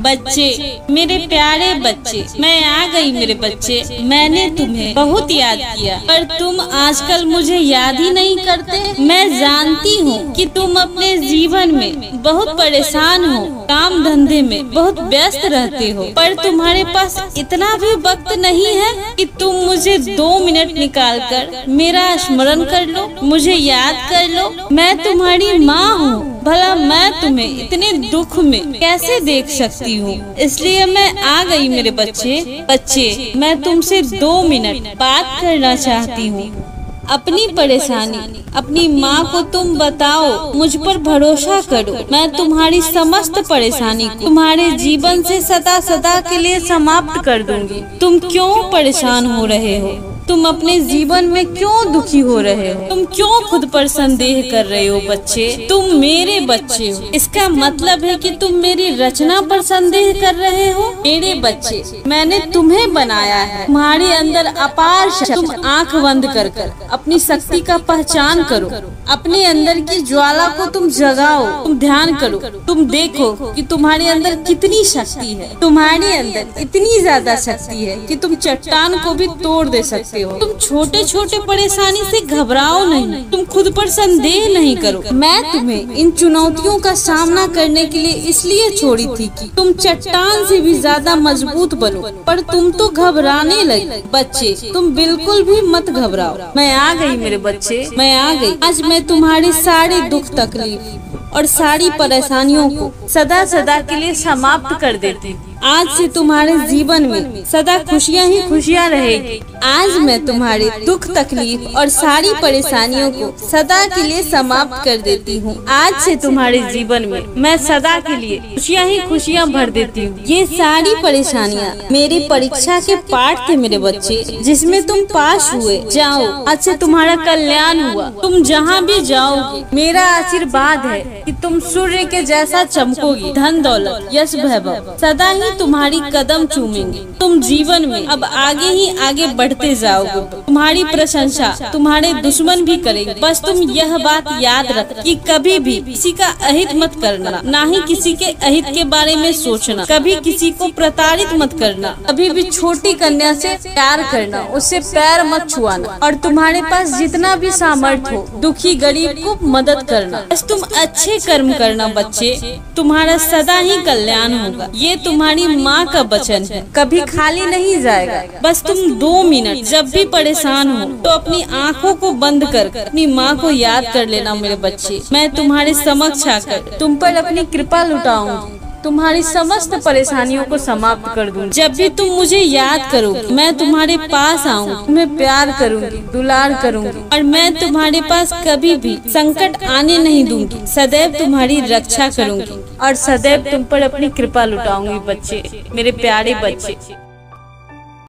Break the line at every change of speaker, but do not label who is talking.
बच्चे, मेरे प्यारे बच्चे, मैं आ गई मेरे बच्चे। मैंने तुम्हें बहुत याद किया, पर तुम आजकल मुझे याद ही नहीं करते। मैं जानती हूँ कि तुम अपने जीवन में बहुत परेशान हो, काम धंधे में बहुत व्यस्त रहते हो, पर तुम्हारे पास इतना भी वक्त नहीं है कि तुम मुझे 2 मिनट निकाल कर मेरा स्मरण कर लो, मुझे याद कर लो। मैं तुम्हारी माँ हूँ, भला मैं तुम्हें इतने दुख में कैसे देख सकती हूँ। इसलिए मैं आ गई मेरे बच्चे। मैं तुमसे 2 मिनट बात करना चाहती हूँ। अपनी परेशानी अपनी माँ को तुम बताओ, मुझ पर भरोसा करो। मैं तुम्हारी समस्त परेशानी को तुम्हारे जीवन से सदा सदा के लिए समाप्त कर दूंगी। तुम क्यों परेशान हो रहे हो? तुम अपने जीवन में क्यों दुखी हो रहे हो? तुम क्यों खुद पर संदेह कर रहे हो बच्चे? तुम मेरे बच्चे हो, इसका मतलब है कि तुम मेरी रचना पर संदेह कर रहे हो। मेरे बच्चे, मैंने तुम्हें बनाया है, तुम्हारे अंदर अपार शक्ति। तुम आंख बंद कर अपनी शक्ति का पहचान करो, अपने अंदर की ज्वाला को तुम जगाओ, तुम ध्यान करो, तुम देखो कि तुम्हारे अंदर कितनी शक्ति है। तुम्हारे अंदर इतनी ज्यादा शक्ति है कि तुम चट्टान को भी तोड़ दे सकते हो। तुम छोटे छोटे परेशानी से घबराओ नहीं, तुम खुद पर संदेह नहीं करो। मैं तुम्हें इन चुनौतियों का सामना करने के लिए इसलिए छोड़ी थी कि तुम चट्टान से भी ज्यादा मजबूत बनो, पर तुम तो घबराने लगे। बच्चे, तुम बिल्कुल भी मत घबराओ। मैं आ गई मेरे बच्चे, मैं आ गई। आज मैं तुम्हारे सारे दुख तकलीफ और सारी परेशानियों को सदा सदा के लिए समाप्त कर देती हूँ। आज से तुम्हारे जीवन में सदा खुशियाँ ही खुशियाँ रहेगी। आज मैं तुम्हारे दुख तकलीफ और सारी परेशानियों को सदा के लिए समाप्त कर देती हूँ। आज से तुम्हारे जीवन में मैं सदा के लिए खुशियाँ ही खुशियाँ भर देती हूँ। ये सारी परेशानियाँ मेरी परीक्षा के पाठ थे मेरे बच्चे, जिसमें तुम पास हुए। जाओ, आज से तुम्हारा कल्याण हुआ। तुम जहाँ भी जाओगे, मेरा आशीर्वाद है कि तुम सूर्य के जैसा चमकोगी। धन दौलत यश वैभव सदा ही तुम्हारी कदम चूमेंगे। तुम जीवन में अब आगे ही आगे बढ़ते जाओगे। तुम्हारी प्रशंसा तुम्हारे दुश्मन भी करेंगे। बस तुम यह बात याद रख कि कभी भी किसी का अहित मत करना, ना ही किसी के अहित के बारे में सोचना। कभी किसी को प्रताड़ित मत करना। कभी भी छोटी कन्या से प्यार करना, उससे पैर मत छुआना। और तुम्हारे पास जितना भी सामर्थ्य हो, दुखी गरीब को मदद करना। बस तुम अच्छे कर्म करना बच्चे, तुम्हारा सदा ही कल्याण होगा। ये तुम्हारी माँ का वचन है, कभी खाली नहीं जाएगा। बस तुम 2 मिनट जब भी परेशान हो तो अपनी आँखों को बंद कर अपनी माँ को याद कर लेना मेरे बच्चे। मैं तुम्हारे समक्ष आकर तुम पर अपनी कृपा लुटाऊंगी, तुम्हारी समस्त परेशानियों को समाप्त कर दूंगी। जब भी तुम मुझे याद करोगे, मैं तुम्हारे पास आऊंगी, तुम्हें प्यार करूंगी, दुलार करूंगी, और मैं तुम्हारे पास कभी भी संकट आने नहीं दूंगी। सदैव तुम्हारी रक्षा करूंगी और सदैव तुम पर अपनी कृपा लुटाऊंगी बच्चे, मेरे प्यारे बच्चे।